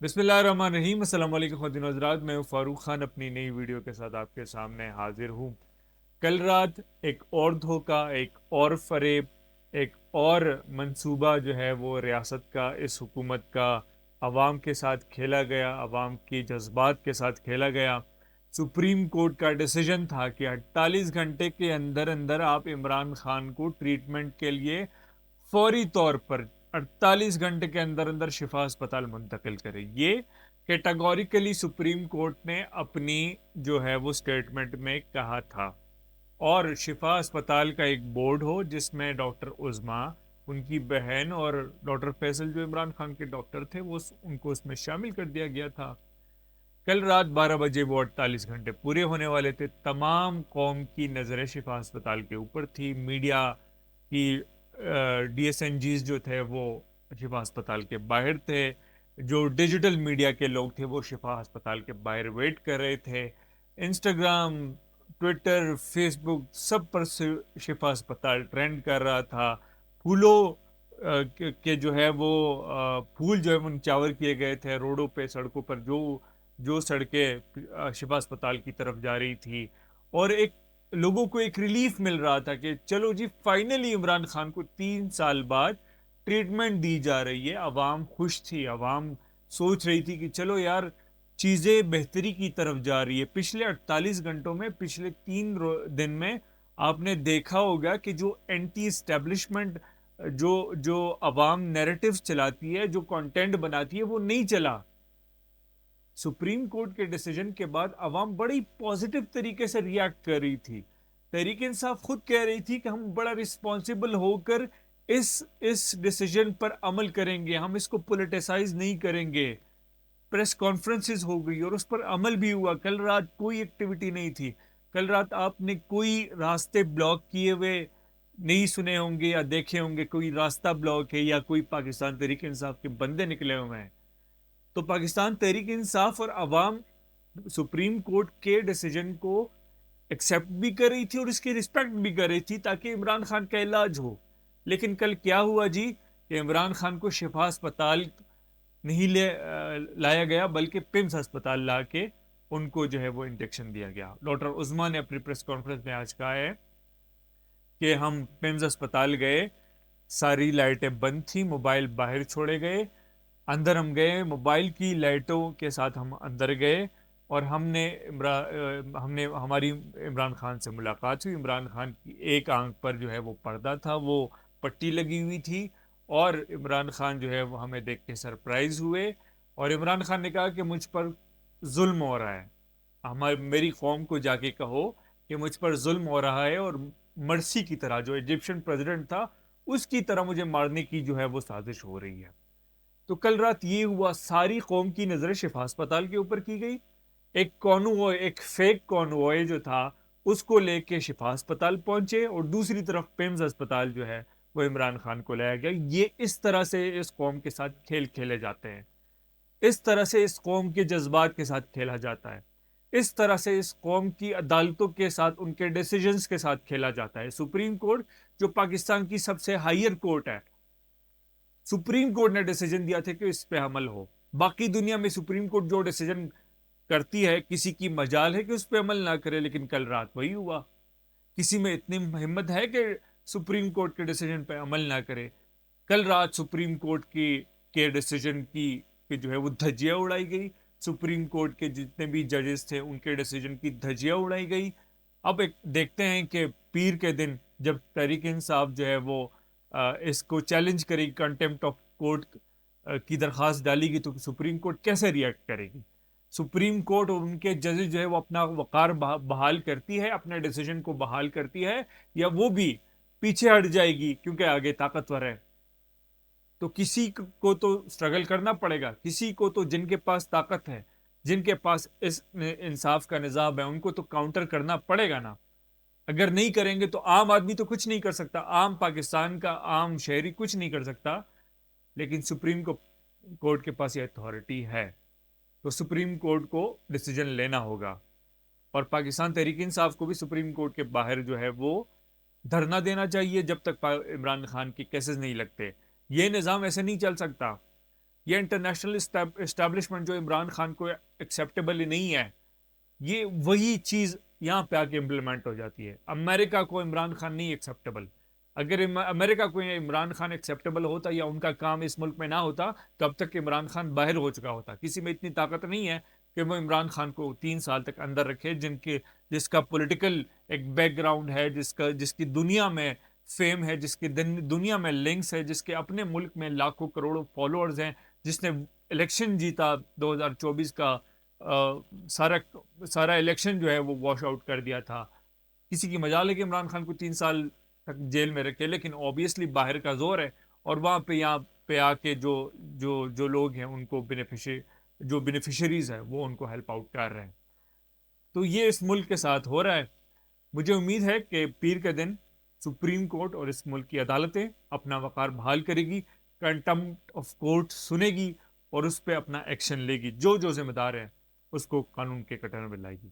بسم اللہ الرحمن الرحیم۔ السلام علیکم خواتین و حضرات، میں ہوں فاروق خان، اپنی نئی ویڈیو کے ساتھ آپ کے سامنے حاضر ہوں۔ کل رات ایک اور دھوکہ، ایک اور فریب، ایک اور منصوبہ جو ہے وہ ریاست کا، اس حکومت کا عوام کے ساتھ کھیلا گیا، عوام کی جذبات کے ساتھ کھیلا گیا۔ سپریم کورٹ کا ڈیسیجن تھا کہ 48 گھنٹے کے اندر اندر آپ عمران خان کو ٹریٹمنٹ کے لیے فوری طور پر 48 گھنٹے کے اندر اندر شفا اسپتال منتقل کرے۔ یہ کیٹاگوریکلی سپریم کورٹ نے اپنی جو ہے وہ سٹیٹمنٹ میں کہا تھا، اور شفا اسپتال کا ایک بورڈ ہو جس میں ڈاکٹر عظما، ان کی بہن، اور ڈاکٹر فیصل جو عمران خان کے ڈاکٹر تھے، وہ ان کو اس میں شامل کر دیا گیا تھا۔ کل رات 12 بجے وہ 48 گھنٹے پورے ہونے والے تھے۔ تمام قوم کی نظریں شفا اسپتال کے اوپر تھی۔ میڈیا کی ڈی ایس این جیز جو تھے وہ شفا اسپتال کے باہر تھے، جو ڈیجیٹل میڈیا کے لوگ تھے وہ شفا اسپتال کے باہر ویٹ کر رہے تھے۔ انسٹاگرام، ٹویٹر، فیس بک، سب پر شفا اسپتال ٹرینڈ کر رہا تھا۔ پھولوں کے جو ہے وہ پھول جو ہے وہ نچاور کیے گئے تھے روڈوں پہ، سڑکوں پر، جو سڑکیں شفا اسپتال کی طرف جا رہی تھی، اور لوگوں کو ایک ریلیف مل رہا تھا کہ چلو جی فائنلی عمران خان کو 3 سال بعد ٹریٹمنٹ دی جا رہی ہے۔ عوام خوش تھی، عوام سوچ رہی تھی کہ چلو یار چیزیں بہتری کی طرف جا رہی ہے۔ پچھلے 48 گھنٹوں میں، پچھلے 3 دن میں آپ نے دیکھا ہوگا کہ جو اینٹی اسٹیبلشمنٹ، جو عوام نیریٹیوز چلاتی ہے، جو کانٹینٹ بناتی ہے، وہ نہیں چلا۔ سپریم کورٹ کے ڈیسیجن کے بعد عوام بڑی پازیٹیو طریقے سے ریاکٹ کر رہی تھی۔ تحریک انصاف خود کہہ رہی تھی کہ ہم بڑا رسپانسیبل ہو کر اس ڈیسیجن پر عمل کریں گے، ہم اس کو پولیٹیسائز نہیں کریں گے۔ پریس کانفرنسز ہو گئی اور اس پر عمل بھی ہوا۔ کل رات کوئی ایکٹیویٹی نہیں تھی۔ کل رات آپ نے کوئی راستے بلاک کیے ہوئے نہیں سنے ہوں گے یا دیکھے ہوں گے، کوئی راستہ بلاک ہے یا کوئی پاکستان تحریک انصاف کے بندے نکلے ہوئے ہیں۔ تو پاکستان تحریک انصاف اور عوام سپریم کورٹ کے ڈیسیجن کو ایکسیپٹ بھی کر رہی تھی اور اس کی رسپیکٹ بھی کر رہی تھی تاکہ عمران خان کا علاج ہو۔ لیکن کل کیا ہوا جی کہ عمران خان کو شفا اسپتال نہیں لایا گیا، بلکہ پمس اسپتال لا کے ان کو جو ہے وہ انجیکشن دیا گیا۔ ڈاکٹر عظما نے اپنی پریس کانفرنس میں آج کہا ہے کہ ہم پمس اسپتال گئے، ساری لائٹیں بند تھیں، موبائل باہر چھوڑے گئے، اندر ہم گئے، موبائل کی لائٹوں کے ساتھ ہم اندر گئے، اور ہماری عمران خان سے ملاقات ہوئی۔ عمران خان کی ایک آنکھ پر جو ہے وہ پردہ تھا، وہ پٹی لگی ہوئی تھی، اور عمران خان جو ہے وہ ہمیں دیکھ کے سرپرائز ہوئے، اور عمران خان نے کہا کہ مجھ پر ظلم ہو رہا ہے، میری قوم کو جا کے کہو کہ مجھ پر ظلم ہو رہا ہے، اور مرسی کی طرح، جو ایجپشن پریزیڈنٹ تھا اس کی طرح مجھے مارنے کی جو ہے وہ سازش ہو رہی ہے۔ تو کل رات یہ ہوا، ساری قوم کی نظریں شفا اسپتال کے اوپر کی گئی۔ ایک فیک کانوائے جو تھا اس کو لے کے شفا اسپتال پہنچے، اور دوسری طرف پیمز اسپتال جو ہے وہ عمران خان کو لایا گیا۔ یہ اس طرح سے اس قوم کے ساتھ کھیل کھیلے جاتے ہیں، اس طرح سے اس قوم کے جذبات کے ساتھ کھیلا جاتا ہے، اس طرح سے اس قوم کی عدالتوں کے ساتھ، ان کے ڈیسیجنز کے ساتھ کھیلا جاتا ہے۔ سپریم کورٹ جو پاکستان کی سب سے ہائیر کورٹ ہے، سپریم کورٹ نے ڈیسیجن دیا تھا کہ اس پہ عمل ہو۔ باقی دنیا میں سپریم کورٹ جو ڈیسیجن کرتی ہے کسی کی مجال ہے کہ اس پہ عمل نہ کرے، لیکن کل رات وہی ہوا۔ کسی میں اتنی ہمت ہے کہ سپریم کورٹ کے ڈیسیجن پہ عمل نہ کرے؟ کل رات سپریم کورٹ کے ڈیسیجن کی جو ہے وہ دھجیاں اڑائی گئی۔ سپریم کورٹ کے جتنے بھی ججز تھے ان کے ڈیسیجن کی دھجیاں اڑائی گئی۔ اب دیکھتے ہیں کہ پیر کے دن جب تحریک انصاف جو ہے وہ اس کو چیلنج کرے گی، کنٹیمپٹ آف کورٹ کی درخواست ڈالے گی، تو سپریم کورٹ کیسے ریئیکٹ کرے گی؟ سپریم کورٹ اور ان کے ججز جو ہے وہ اپنا وقار بحال کرتی ہے، اپنے ڈیسیجن کو بحال کرتی ہے، یا وہ بھی پیچھے ہٹ جائے گی کیونکہ آگے طاقتور ہے؟ تو کسی کو تو سٹرگل کرنا پڑے گا، کسی کو تو، جن کے پاس طاقت ہے، جن کے پاس اس انصاف کا نظام ہے، ان کو تو کاؤنٹر کرنا پڑے گا نا۔ اگر نہیں کریں گے تو عام آدمی تو کچھ نہیں کر سکتا، عام پاکستان کا عام شہری کچھ نہیں کر سکتا، لیکن سپریم کورٹ کے پاس یہ اتھارٹی ہے۔ تو سپریم کورٹ کو ڈیسیجن لینا ہوگا، اور پاکستان تحریک انصاف کو بھی سپریم کورٹ کے باہر جو ہے وہ دھرنا دینا چاہیے جب تک عمران خان کے کیسز نہیں لگتے۔ یہ نظام ایسے نہیں چل سکتا۔ یہ انٹرنیشنل اسٹیبلشمنٹ جو عمران خان کو ایکسیپٹیبل ہی نہیں ہے، یہ وہی چیز یہاں پہ آ کے امپلیمنٹ ہو جاتی ہے. امریکہ کو عمران خان نہیں ایکسیپٹیبل. اگر امریکہ کو عمران خان ایکسیپٹیبل ہوتا یا ان کا کام اس ملک میں نہ ہوتا تو اب تک عمران خان باہر ہو چکا ہوتا. کسی میں اتنی طاقت نہیں ہے کہ وہ عمران خان کو 3 سال تک اندر رکھے، جس کا پولیٹیکل ایک بیک گراؤنڈ ہے، جس کی دنیا میں فیم ہے، جس کی دنیا میں لنکس ہے، جس کے اپنے ملک میں لاکھوں کروڑوں فالوورز ہیں، جس نے الیکشن جیتا 2024 کا. سارا سارا الیکشن جو ہے وہ واش آؤٹ کر دیا تھا. کسی کی مجال ہے کہ عمران خان کو 3 سال تک جیل میں رکھے، لیکن اوبیسلی باہر کا زور ہے، اور وہاں پہ یہاں پہ آ کے جو لوگ ہیں ان کو جو بینیفیشریز ہیں وہ ان کو ہیلپ آؤٹ کر رہے ہیں. تو یہ اس ملک کے ساتھ ہو رہا ہے. مجھے امید ہے کہ پیر کے دن سپریم کورٹ اور اس ملک کی عدالتیں اپنا وقار بحال کرے گی، کنٹمپٹ آف کورٹ سنے گی اور اس پہ اپنا ایکشن لے گی. جو ذمہ دار ہے اس کو قانون کے کٹر میں لائے گی.